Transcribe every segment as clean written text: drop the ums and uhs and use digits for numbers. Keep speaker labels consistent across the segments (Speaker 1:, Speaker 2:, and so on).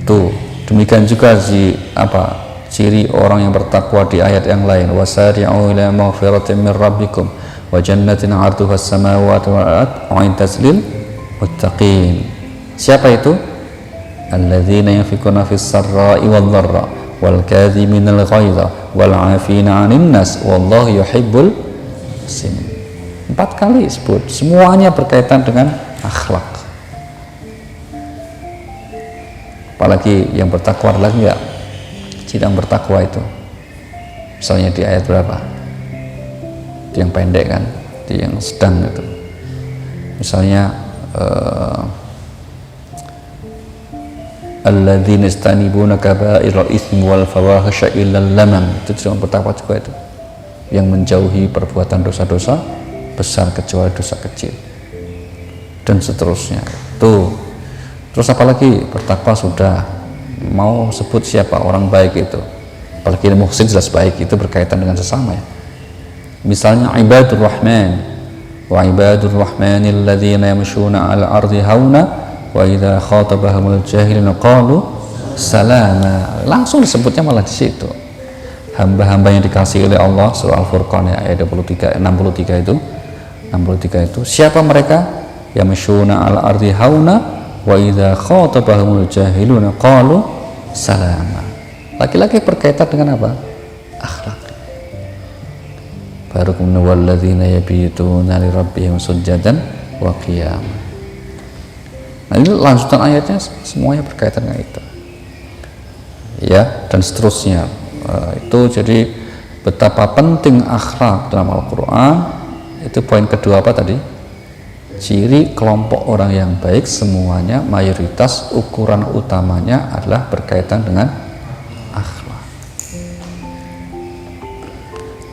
Speaker 1: Tuh, demikian juga ciri orang yang bertakwa di ayat yang lain, wasari'u ila maghfiratin min rabbikum wa jannatin 'arduha as-samawati wal ardh u'iddat lil muttaqin. Siapa itu? Alladzina yunfiquna fis sarra'i wad dharra wal kadhiminal ghaidha wal 'afina 'anil nas wallahu yuhibbul muhsinin. 4 kali disebut, semuanya berkaitan dengan akhlak. Apalagi yang bertakwa lagi enggak? Yang bertakwa itu misalnya di ayat berapa? Di yang pendek kan, di yang sedang itu misalnya alladzina istanibuna kaba'iral itsmi wal fawahisha illal lamam, itu yang bertakwa juga itu, yang menjauhi perbuatan dosa-dosa besar kecuali dosa kecil dan seterusnya. Tuh, terus apalagi bertakwa sudah, mau sebut siapa orang baik itu, apalagi muhsin jelas baik, itu berkaitan dengan sesama ya. Misalnya ibadur rahman wa ibadur rahmanil ladzina yamshuna 'alal ardi hauna wa idza khatabahumul jahiluna qalu salama. Langsung disebutnya malah di situ. Hamba-hamba yang dikasihi oleh Allah, surah Al-Furqan ya, ayat 63 itu. Siapa mereka? Yamshuna 'alal ardi hauna wa idza khatabahumul jahiluna qalu salama. Laki-laki berkaitan dengan apa? Akhlak. Baru kemudian walladzina yabituna li rabbihim sujadan wa qiyama. Nah, ini lanjutan ayatnya semuanya berkaitan dengan itu. Ya, dan seterusnya. Itu jadi betapa penting akhlak dalam Al-Qur'an. Itu poin kedua apa tadi? Ciri kelompok orang yang baik semuanya, mayoritas ukuran utamanya adalah berkaitan dengan akhlak.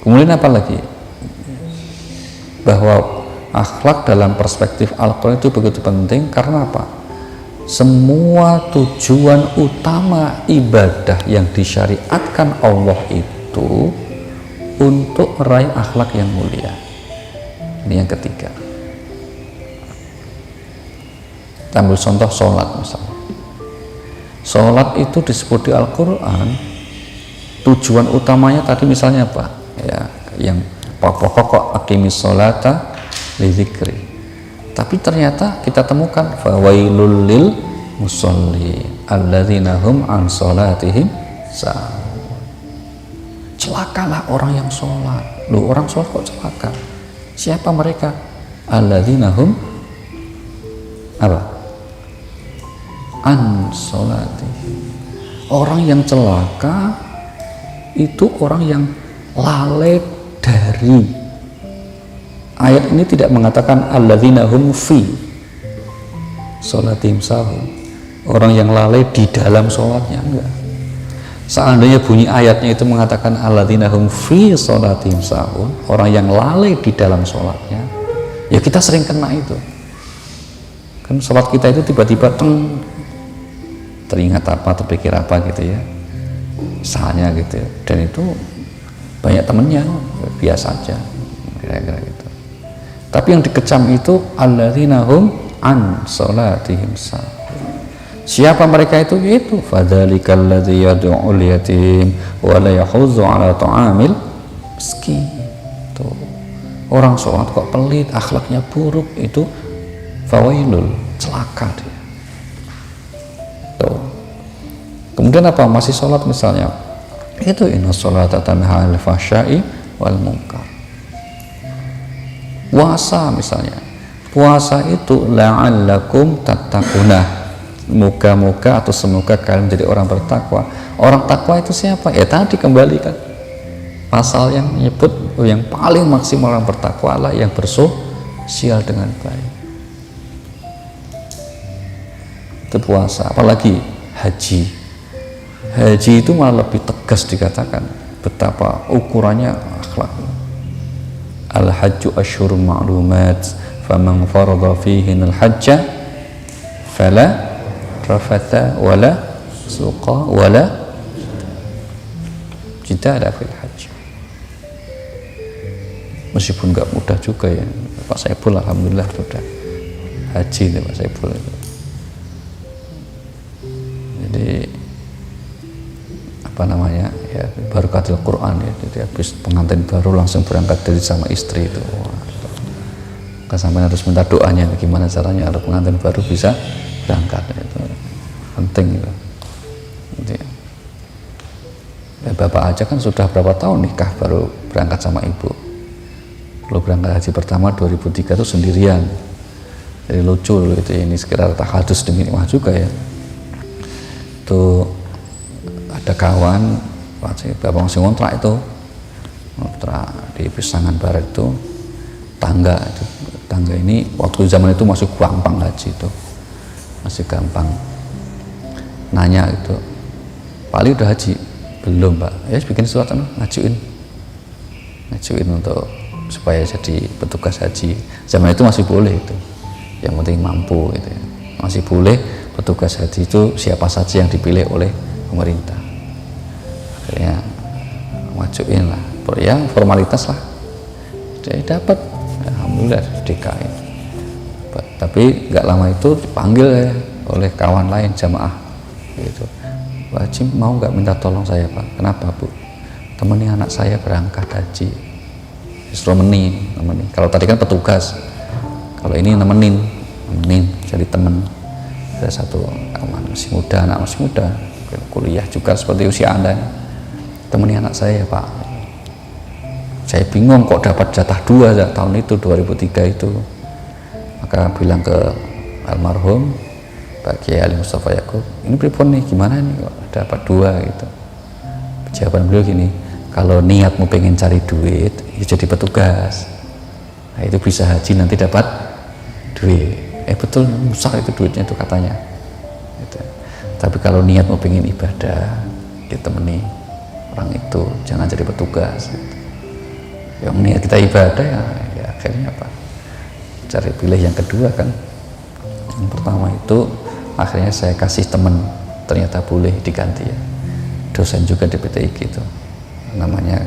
Speaker 1: Kemudian apa lagi? Bahwa akhlak dalam perspektif Al-Quran itu begitu penting karena apa? Semua tujuan utama ibadah yang disyariatkan Allah itu untuk meraih akhlak yang mulia. Ini yang ketiga. Ambil contoh sholat misalnya. Sholat itu disebut di Al-Quran, tujuan utamanya tadi misalnya apa? Ya, yang pokok aqimis sholata li dzikri. Tapi ternyata kita temukan fawailul lil musholli alladzina hum an sholatihim sahun. Celakalah orang yang sholat. Loh, orang sholat kok celaka? Siapa mereka? Alladzina hum apa? An sholatihim. Orang yang celaka itu orang yang lalai dari. Ayat ini tidak mengatakan alladzina hum fi sholatihim sahun, orang yang lalai di dalam sholatnya, enggak. Seandainya bunyi ayatnya itu mengatakan alladzina hum fi sholatihim sahun, orang yang lalai di dalam sholatnya, ya kita sering kena itu kan. Sholat kita itu tiba-tiba teringat apa, terpikir apa gitu ya, misalnya gitu ya. Dan itu banyak temennya biasa aja kira-kira gitu. Tapi yang dikecam itu alladzina hum an sholatihim sahun. Siapa mereka itu? Yaitu fadzalikal ladzi yad'ul yatim wa la yahudzu ala ta'amil miskin. Tuh. Orang sholat kok pelit, akhlaknya buruk, itu fawailul, celaka dia. Tuh. Kemudian apa? Masih sholat misalnya, itu inna sholata tanha 'anil fahsya'i wal munkar. Puasa misalnya, puasa itu la'allakum tattaquna, moga-moga atau semoga kalian menjadi orang bertakwa. Orang takwa itu siapa? Ya tadi kembali kan pasal yang menyebut yang paling maksimal orang bertakwa adalah yang bersosial dengan baik. Itu puasa. Apalagi haji. Haji itu malah lebih tegas dikatakan betapa ukurannya akhlak. Al-hajju asyhurun ma'lumat faman farada fihinal hajja fala rafatha wala suqa wala jidala fil hajj. Meskipun nggak mudah juga ya Pak Saiful, alhamdulillah sudah haji nih Pak Saiful itu. Jadi apa namanya ya, barakatil Quran ya. Jadi habis pengantin baru langsung berangkat dari sama istri itu. Kan sampai harus minta doanya gimana caranya agar pengantin baru bisa berangkat, itu penting itu. Jadi, ya bapak aja kan sudah berapa tahun nikah baru berangkat sama ibu. Kalau berangkat haji pertama 2003 itu sendirian. Jadi lucu loh itu, ini sekitar tahadus demi nikmah juga ya. Itu ada kawan bapak masih ngontrak itu, ngontrak di Pisangan Barat itu, tangga ini waktu zaman itu masih gampang haji itu, masih gampang. Nanya itu, Pak Ali udah haji? Belum Pak. Ya bikin surat ngajuin untuk supaya jadi petugas haji. Zaman itu masih boleh itu, yang penting mampu gitu ya. Masih boleh petugas haji itu siapa saja yang dipilih oleh pemerintah. Akhirnya ngajuin lah, ya formalitas lah, jadi dapat, alhamdulillah DKI. Tapi nggak lama itu dipanggil ya oleh kawan lain jamaah gitu, Pak Haji mau nggak minta tolong saya Pak? Kenapa Bu? Temani anak saya berangkat haji. Justru nemenin. Kalau tadi kan petugas, kalau ini nemenin jadi temen. Ada satu kawan masih muda, anak masih muda, kuliah juga seperti usia Anda, temani anak saya Pak. Saya bingung kok dapat jatah 2 tahun itu 2003 itu. Maka bilang ke almarhum Pak Kiai Ali Mustafa Yaakob, ini pripun nih, gimana nih kok dapat 2 gitu. Jawaban beliau gini, kalau niatmu pengen cari duit ya jadi petugas, nah itu bisa haji nanti dapat duit. Betul, besar itu duitnya itu katanya gitu. Tapi kalau niatmu pengen ibadah ya temani orang itu, jangan jadi petugas gitu. Yang niat kita ibadah ya akhirnya apa, cari pilih yang kedua kan. Yang pertama itu akhirnya saya kasih temen, ternyata boleh diganti ya, dosen juga di PTIG itu, namanya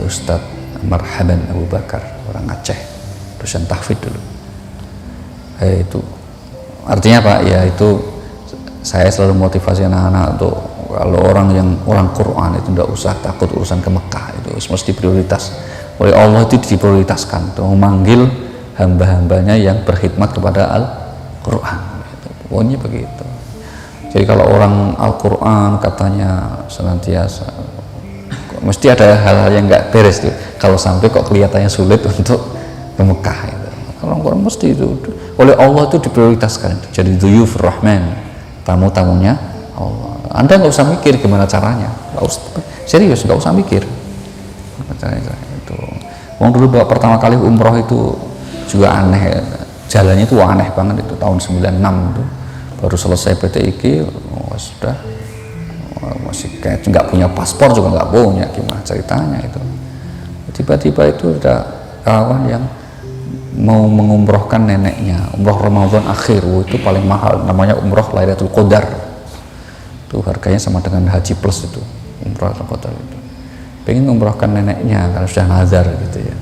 Speaker 1: Ustadz Marhaban Abu Bakar, orang Aceh, dosen tahfidz dulu. Itu artinya Pak ya, itu saya selalu motivasi anak-anak untuk kalau orang Quran itu tidak usah takut urusan ke Mekah, itu mesti prioritas oleh Allah, itu diprioritaskan untuk memanggil hamba-hambanya yang berkhidmat kepada Al-Quran gitu. Pokoknya begitu. Jadi kalau orang Al-Quran katanya senantiasa, mesti ada hal-hal yang nggak beres tuh kalau sampai kok kelihatannya sulit untuk ke Mekah itu. Kalau Al-Quran mesti itu oleh Allah itu diprioritaskan itu. Jadi Dhuyuf Rahman, tamu-tamunya Allah. Anda nggak usah mikir gimana caranya, nggak usah, serius nggak usah mikir caranya itu. Wong dulu pertama kali umroh itu juga aneh, jalannya itu aneh banget itu, tahun 96 itu baru selesai PTIG, sudah masih kayak nggak punya paspor juga nggak punya, gimana ceritanya itu. Tiba-tiba itu ada kawan yang mau mengumrohkan neneknya, umroh Ramadan akhir, itu paling mahal, namanya umroh Lailatul Qadar. Itu harganya sama dengan haji plus itu, umroh Lailatul Qadar itu. Pengen umrohkan neneknya karena sudah nazar gitu ya.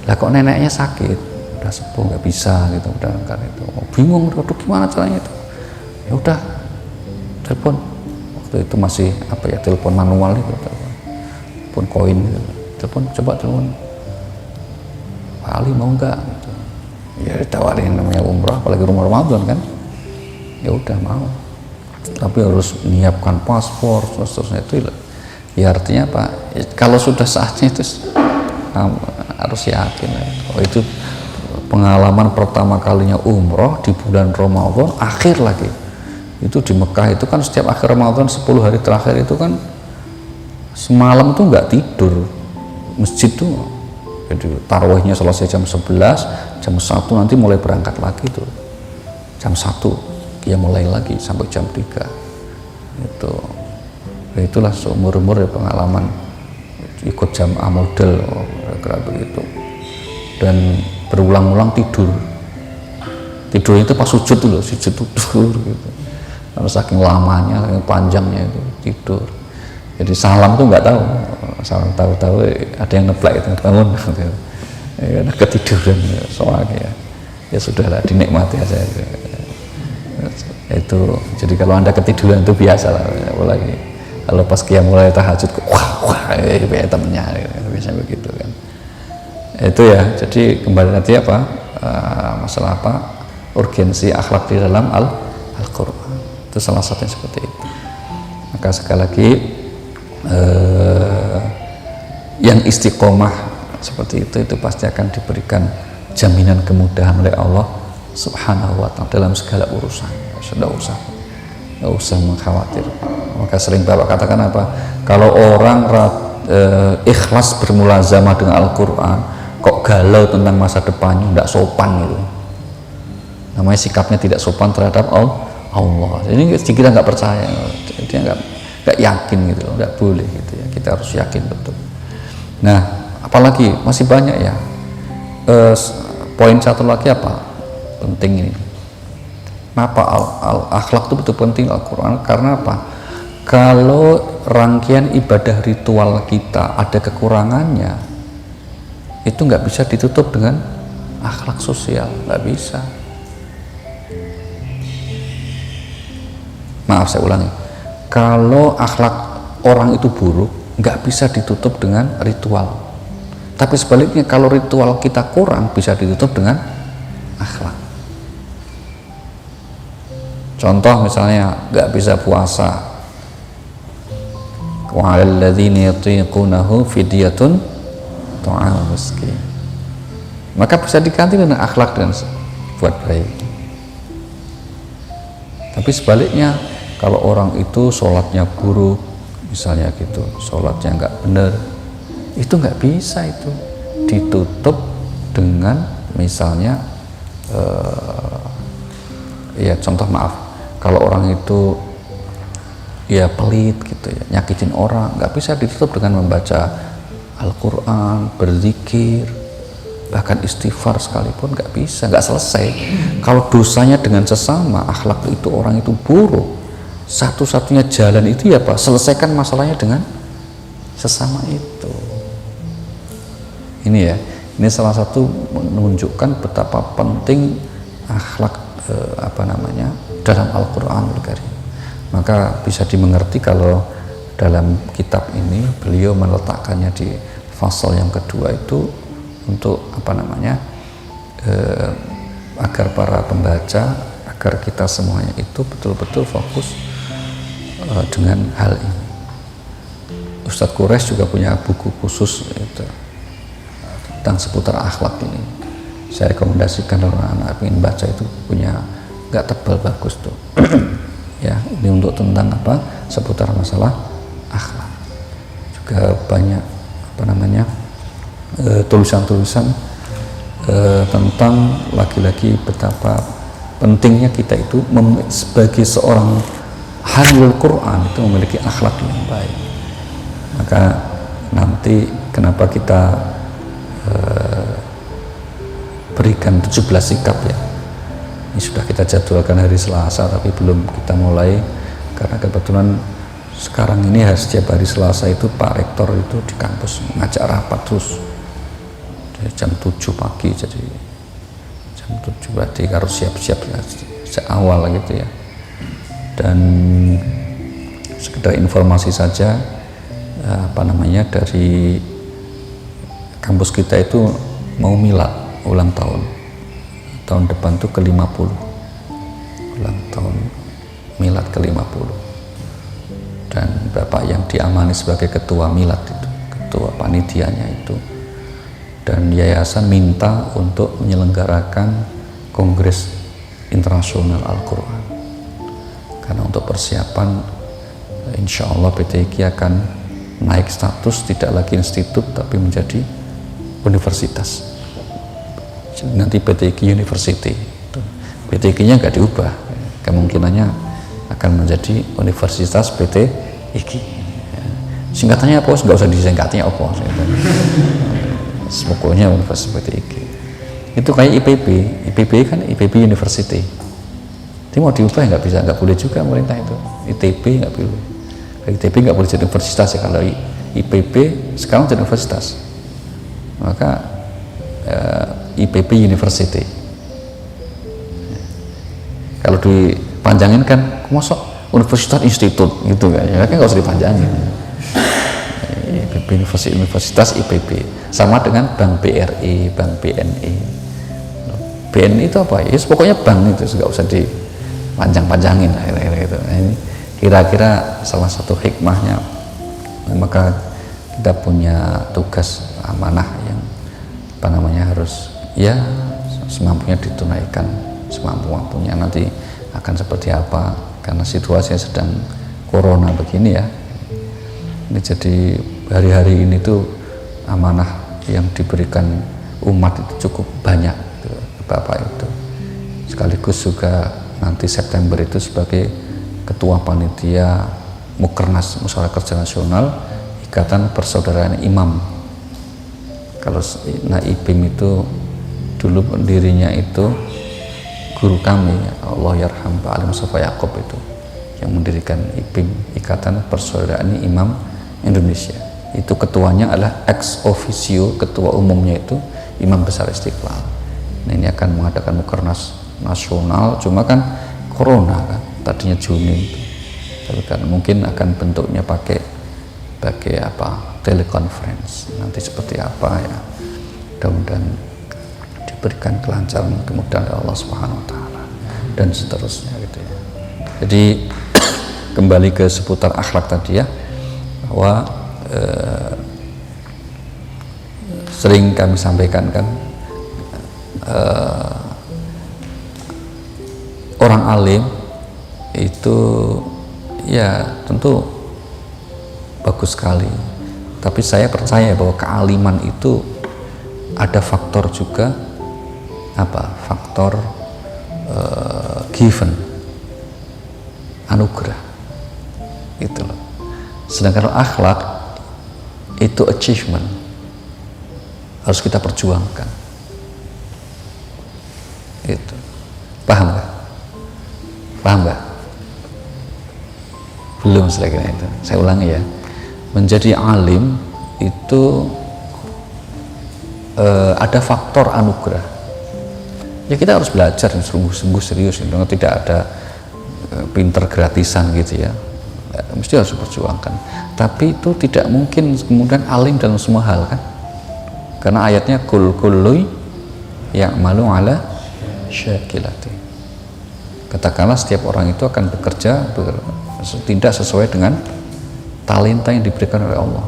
Speaker 1: Lah kok neneknya sakit, udah sepuh nggak bisa gitu, udah kan itu. Bingung, aduh gimana caranya itu. Ya udah, telepon. Waktu itu masih apa ya, telepon manual itu, telepon koin gitu. Coba telepon. Pak Ali mau nggak? Gitu. Ya ditawarin, namanya umrah, apalagi rumah Ramadan kan. Ya udah mau. Tapi harus menyiapkan paspor, seterusnya itu. Ya artinya apa? Ya, kalau sudah saatnya itu harus yakin. Oh itu pengalaman pertama kalinya umroh di bulan Ramadan akhir lagi. Itu di Mekah itu kan setiap akhir Ramadan 10 hari terakhir itu kan semalam itu nggak tidur masjid tuh. Jadi tarawihnya selesai jam 11, jam 1 nanti mulai berangkat lagi tuh. Jam 1 dia mulai lagi sampai jam 3. Itu. Itulah seumur-umur ya pengalaman ikut jamaah model, kira begitu. Dan berulang-ulang tidurnya itu pas sujud tuh loh, sujud tidur gitu. Karena saking lamanya, saking panjangnya itu tidur. Jadi salam tuh nggak tahu, salam tahu-tahu ada yang ngeplak itu bangun, ya, ketiduran soalnya ya sudahlah, dinikmati aja. Itu jadi kalau Anda ketiduran itu biasa lah, apalagi Kalau pas mulai tahajud, wah kayak temennya, biasanya begitu kan. Itu ya, jadi kembali nanti apa, masalah apa, urgensi akhlak di dalam Al-Quran. Itu salah satunya seperti itu. Maka sekali lagi, yang istiqomah seperti itu pasti akan diberikan jaminan kemudahan oleh Allah Subhanahu wa ta'ala dalam segala urusan. Sudah nggak usah mengkhawatir. Maka sering Bapak katakan apa, kalau orang ikhlas bermulazamah dengan Al-Quran kok galau tentang masa depannya, tidak sopan gitu, namanya sikapnya tidak sopan terhadap Allah. Ini kita nggak percaya, dia nggak yakin gitu, nggak boleh gitu ya, kita harus yakin betul. Nah, apalagi masih banyak ya. Poin satu lagi apa penting ini, kenapa akhlak itu betul penting Al-Quran, karena apa, kalau rangkaian ibadah ritual kita ada kekurangannya, itu nggak bisa ditutup dengan akhlak sosial, nggak bisa. Maaf, saya ulangi, kalau akhlak orang itu buruk nggak bisa ditutup dengan ritual, tapi sebaliknya kalau ritual kita kurang bisa ditutup dengan akhlak. Contoh misalnya nggak bisa puasa, wa 'alal ladzina yutiqunahu fidyatun ta'am miskin, maka bisa diganti dengan akhlak dan buat baik. Tapi sebaliknya kalau orang itu sholatnya buruk misalnya gitu, sholatnya nggak benar, itu nggak bisa itu ditutup dengan misalnya ya contoh, maaf, kalau orang itu ya pelit gitu ya, nyakitin orang, nggak bisa ditutup dengan membaca Al-Quran, berzikir, bahkan istighfar sekalipun nggak bisa, nggak selesai. Kalau dosanya dengan sesama, akhlak itu orang itu buruk, satu-satunya jalan itu ya Pak, selesaikan masalahnya dengan sesama itu. Ini ya, ini salah satu menunjukkan betapa penting akhlak dalam Al-Quranul Karim. Maka bisa dimengerti kalau dalam kitab ini beliau meletakkannya di fasal yang kedua itu untuk agar para pembaca, agar kita semuanya itu betul-betul fokus dengan hal ini. Ustadz Quraisy juga punya buku khusus itu tentang seputar akhlak ini. Saya rekomendasikan kalau anak-anak ingin baca, itu punya, nggak tebal, bagus tuh. Ya, ini untuk tentang seputar masalah akhlak. Juga banyak tulisan-tulisan tentang lagi-lagi betapa pentingnya kita itu sebagai seorang hamil Quran itu memiliki akhlak yang baik. Maka nanti kenapa kita berikan 17 sikap ya, ini sudah kita jadwalkan hari Selasa tapi belum kita mulai karena kebetulan sekarang ini setiap hari Selasa itu Pak Rektor itu di kampus ngajak rapat terus dari jam 7 pagi, jadi jam 7 berarti harus siap-siap ya, sejak awal gitu ya. Dan sekedar informasi saja, dari kampus kita itu mau milad ulang tahun depan tuh ke-50, ulang tahun milad ke-50, dan Bapak yang diamani sebagai ketua milad itu, ketua panitianya itu, dan yayasan minta untuk menyelenggarakan Kongres Internasional Al-Quran, karena untuk persiapan insya Allah PTIQ akan naik status, tidak lagi institut tapi menjadi universitas. Nanti PTIQ University, PTIQ-nya nggak diubah, kemungkinannya akan menjadi Universitas PTIQ. Singkatannya apa? Nggak usah disingkatnya apa. Pokoknya Universitas PTIQ. Itu kayak IPB kan IPB University. Itu mau diubah nggak bisa, nggak boleh juga pemerintah itu. ITB nggak boleh. ITB nggak boleh jadi universitas ya, kalau IPB sekarang jadi universitas. Maka IPB University. Kalau dipanjangin kan, mosok universitas institut gitu kan ya, kan nggak usah dipanjangin. Universitas IPB sama dengan Bank BRI, Bank BNI. BNI itu apa ya? Pokoknya bank itu nggak usah dipanjang-panjangin gitu. Ini kira-kira salah satu hikmahnya, maka kita punya tugas amanah yang apa namanya harus ya semampunya ditunaikan, semampu-mampunya. Nanti akan seperti apa, karena situasinya sedang corona begini ya. Ini jadi hari-hari ini tuh amanah yang diberikan umat itu cukup banyak gitu, Bapak itu. Sekaligus juga nanti September itu sebagai Ketua Panitia Mukernas Musyawarah Kerja Nasional Ikatan Persaudaraan Imam. Kalau IPIM itu dulu pendirinya itu guru kami, Allah yarham Pak Ali Mustafa Yaakob itu yang mendirikan IPIM, Ikatan Persaudaraan Imam Indonesia. Itu ketuanya adalah ex officio, ketua umumnya itu Imam Besar Istiqlal. Nah, ini akan mengadakan Mukernas nasional, cuma kan corona kan, tadinya Juni itu. Tapi kan mungkin akan bentuknya pakai apa, teleconference. Nanti seperti apa ya, mudah-mudahan diberikan kelancaran, kemudahan dari Allah Subhanahu wa taala dan seterusnya gitu ya. Jadi kembali ke seputar akhlak tadi ya, bahwa sering kami sampaikan kan, orang alim itu ya tentu bagus sekali, tapi saya percaya bahwa kealiman itu ada faktor juga apa, faktor given, anugerah itu loh. Sedangkan akhlak itu achievement, harus kita perjuangkan. Itu paham nggak? Paham nggak? Belum, kira itu. Saya ulangi ya, menjadi alim itu ada faktor anugerah. Ya kita harus belajar sungguh-sungguh serius, tidak ada pinter gratisan gitu ya. Mesti harus diperjuangkan. Tapi itu tidak mungkin kemudian alim dalam semua hal kan? Karena ayatnya kullu ya'malu ala syakilati. Katakanlah setiap orang itu akan bekerja tidak sesuai dengan talenta yang diberikan oleh Allah.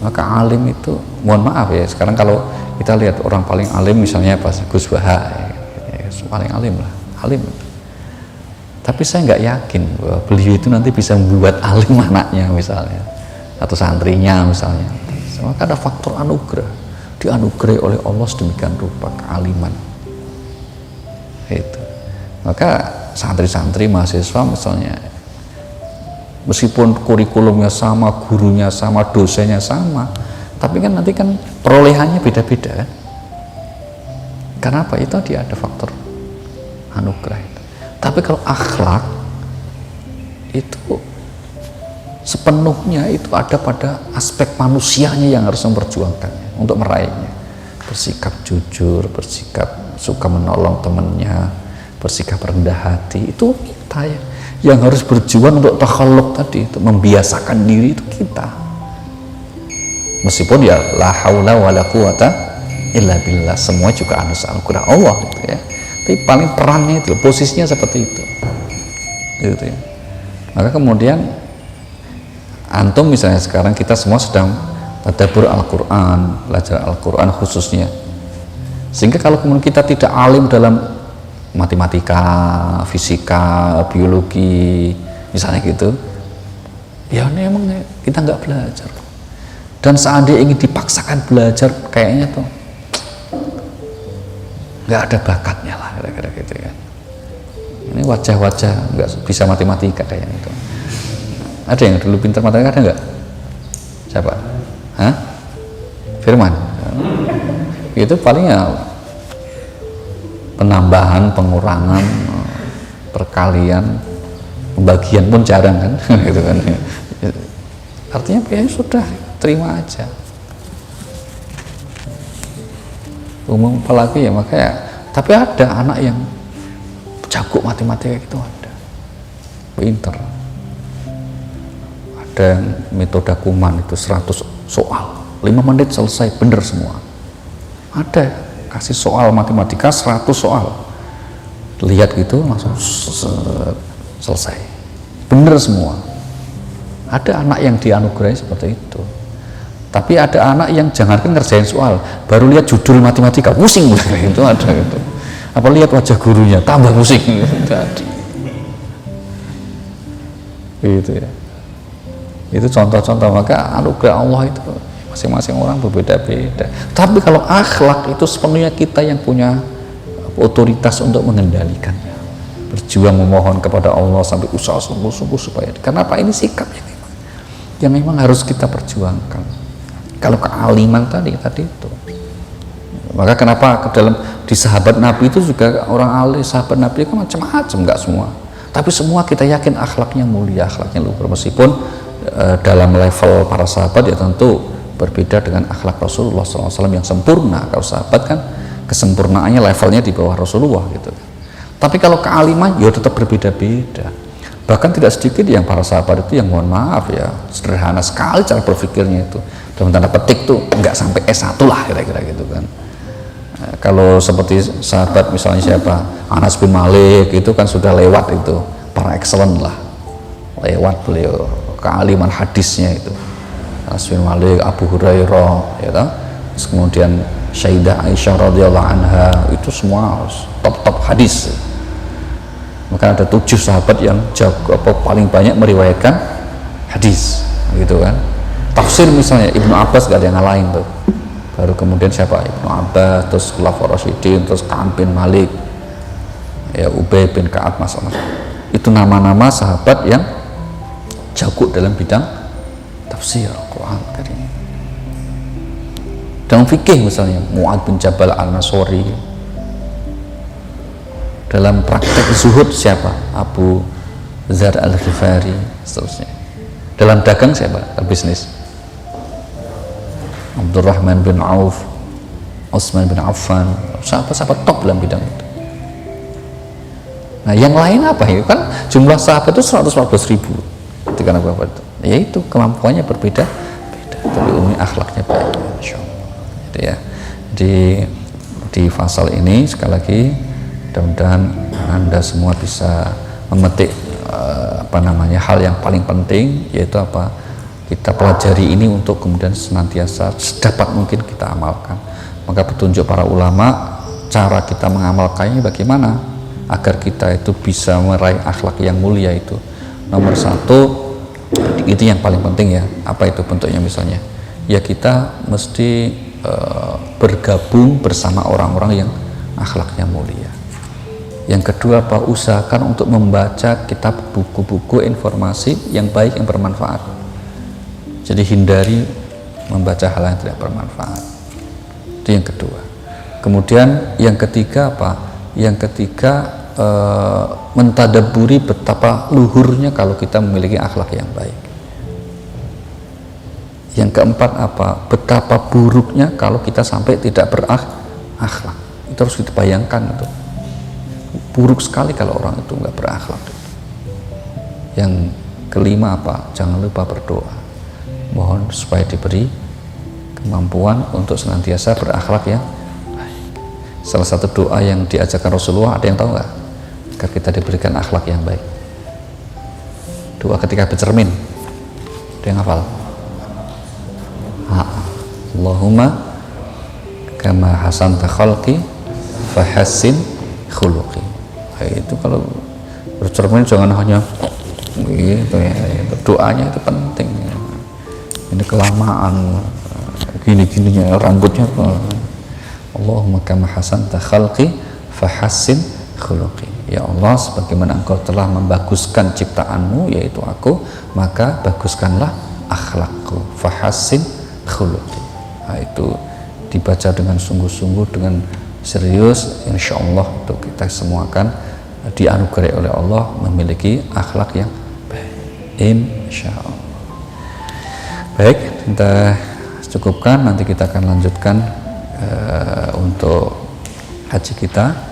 Speaker 1: Maka alim itu, mohon maaf ya, sekarang kalau kita lihat orang paling alim misalnya Pak Gus Baha, ya, paling alim lah, alim. Tapi saya nggak yakin bahwa beliau itu nanti bisa membuat alim anaknya misalnya, atau santrinya misalnya. Maka ada faktor anugerah, dianugerahi oleh Allah sedemikian rupa kealiman. Itu. Maka santri-santri mahasiswa misalnya, meskipun kurikulumnya sama, gurunya sama, dosennya sama, tapi kan nanti kan perolehannya beda-beda kan. Karena apa? Itu dia ada faktor anugerah itu. Tapi kalau akhlak itu sepenuhnya itu ada pada aspek manusianya yang harus memperjuangkannya untuk meraihnya. Bersikap jujur, bersikap suka menolong temannya, bersikap rendah hati, itu kita ya yang harus berjuang untuk takhalluk tadi, untuk membiasakan diri itu kita. Meskipun ya la haula wala quwata illa billah, semua juga anugerah Allah gitu ya. Tapi paling perannya itu, posisinya seperti itu. Gitu ya. Maka kemudian antum misalnya sekarang kita semua sedang tadabbur Al-Qur'an, belajar Al-Qur'an khususnya. Sehingga kalau kemudian kita tidak alim dalam matematika, fisika, biologi misalnya gitu, ya ini emang kita nggak belajar. Dan seandainya ingin dipaksakan belajar, kayaknya tuh nggak ada bakatnya lah, kira-kira gitu kan. Ini wajah-wajah nggak bisa matematika kayaknya itu. Ada yang dulu pintar matematika, ada nggak? Siapa? Hah? Firman. Itu palingnya penambahan, pengurangan, perkalian, pembagian pun jarang kan, gitu kan. Artinya ya sudah, terima aja. Umum apalagi ya, makanya. Tapi ada anak yang jago matematika gitu ada. pinter. Ada yang metode Kuman itu 100 soal 5 menit selesai, bener semua. Ada kasih soal matematika 100 soal, lihat gitu langsung selesai, bener semua. Ada anak yang dianugerahi seperti itu. Tapi ada anak yang jangankan ngerjain soal, baru lihat judul matematika pusing itu ada gitu. Apa lihat wajah gurunya tambah pusing jadi gitu ya. Itu contoh-contoh. Maka anugerah Allah itu masing-masing orang berbeda-beda. Tapi kalau akhlak itu sepenuhnya kita yang punya otoritas untuk mengendalikannya, berjuang memohon kepada Allah sampai usaha sungguh-sungguh supaya, karena apa, ini sikap yang memang harus kita perjuangkan. Kalau kealiman tadi itu, maka kenapa ke dalam di sahabat Nabi itu juga orang alim, sahabat Nabi itu macam-macam, enggak semua, tapi semua kita yakin akhlaknya mulia, akhlaknya luhur, meskipun dalam level para sahabat ya tentu berbeda dengan akhlak Rasulullah SAW yang sempurna. Kalau sahabat kan kesempurnaannya levelnya di bawah Rasulullah gitu. Tapi kalau kealiman ya tetap berbeda-beda. Bahkan tidak sedikit yang para sahabat itu yang mohon maaf ya sederhana sekali cara berpikirnya itu, dalam tanda petik tuh nggak sampai S1 lah kira-kira gitu kan. Kalau seperti sahabat misalnya siapa, Anas bin Malik itu kan sudah lewat itu, para excellent lah, lewat beliau kealiman hadisnya itu. Anas bin Malik, Abu Hurairah ya toh? Terus kemudian Sayyidah Aisyah radhiyallahu anha, itu semua top hadis. Maka ada 7 sahabat yang paling banyak meriwayatkan hadis gitu kan. Tafsir misalnya Ibnu Abbas gak ada yang ngalahin tuh. Baru kemudian siapa, Ibnu Abbas, terus Khulafaur Rasyidin, terus Ka'ab bin Malik ya, Ubay bin Ka'ab, masalah itu nama-nama sahabat yang jago dalam bidang tafsir Quran Karim. Dalam fikih misalnya Mu'ad bin Jabal Al-Nasori. Dalam praktek zuhud siapa, Abu Dzar Al-Ghifari, seterusnya. Dalam dagang siapa, bisnis Abdurrahman bin Auf, Utsman bin Affan, sahabat-sahabat top dalam bidang itu. Nah yang lain apa ya, kan jumlah sahabat itu 114.000 ketika Nabi Muhammad itu, yaitu kemampuannya berbeda-beda, tapi umumnya akhlaknya baik, Masya Allah. Gitu ya. Di pasal ini sekali lagi mudah-mudahan Anda semua bisa memetik hal yang paling penting, yaitu apa, kita pelajari ini untuk kemudian senantiasa sedapat mungkin kita amalkan. Maka petunjuk para ulama, cara kita mengamalkannya bagaimana agar kita itu bisa meraih akhlak yang mulia itu. Nomor 1 itu yang paling penting ya. Apa itu bentuknya misalnya? Ya kita mesti bergabung bersama orang-orang yang akhlaknya mulia. Yang kedua apa? Usahakan untuk membaca kitab, buku-buku, informasi yang baik, yang bermanfaat. Jadi hindari membaca hal yang tidak bermanfaat. Itu yang kedua. Kemudian yang ketiga apa? Yang ketiga mentadabburi betapa luhurnya kalau kita memiliki akhlak yang baik. Yang keempat apa? Betapa buruknya kalau kita sampai tidak berakhlak. Itu harus kita bayangkan itu. Buruk sekali kalau orang itu nggak berakhlak. Yang kelima apa? Jangan lupa berdoa, mohon supaya diberi kemampuan untuk senantiasa berakhlak yang baik. Salah satu doa yang diajarkan Rasulullah, ada yang tahu nggak? Agar kita diberikan akhlak yang baik. Doa ketika bercermin, ada yang hafal? Allahumma kama hasanta khalqi fahassin khuluqi. Itu kalau bercermin jangan hanya gitu ya, doanya itu penting. Ini kelamaan gini-gininya rambutnya. Allahumma kama hasanta khalqi fahassin khuluqi. Ya Allah, sebagaimana engkau telah membaguskan ciptaanmu, yaitu aku, maka baguskanlah akhlakku. Fahassin khuluqi. Nah, itu dibaca dengan sungguh-sungguh, dengan serius, insya Allah untuk kita semua akan dianugerahi oleh Allah memiliki akhlak yang baik, insya Allah. Baik, kita cukupkan, nanti kita akan lanjutkan untuk haji kita.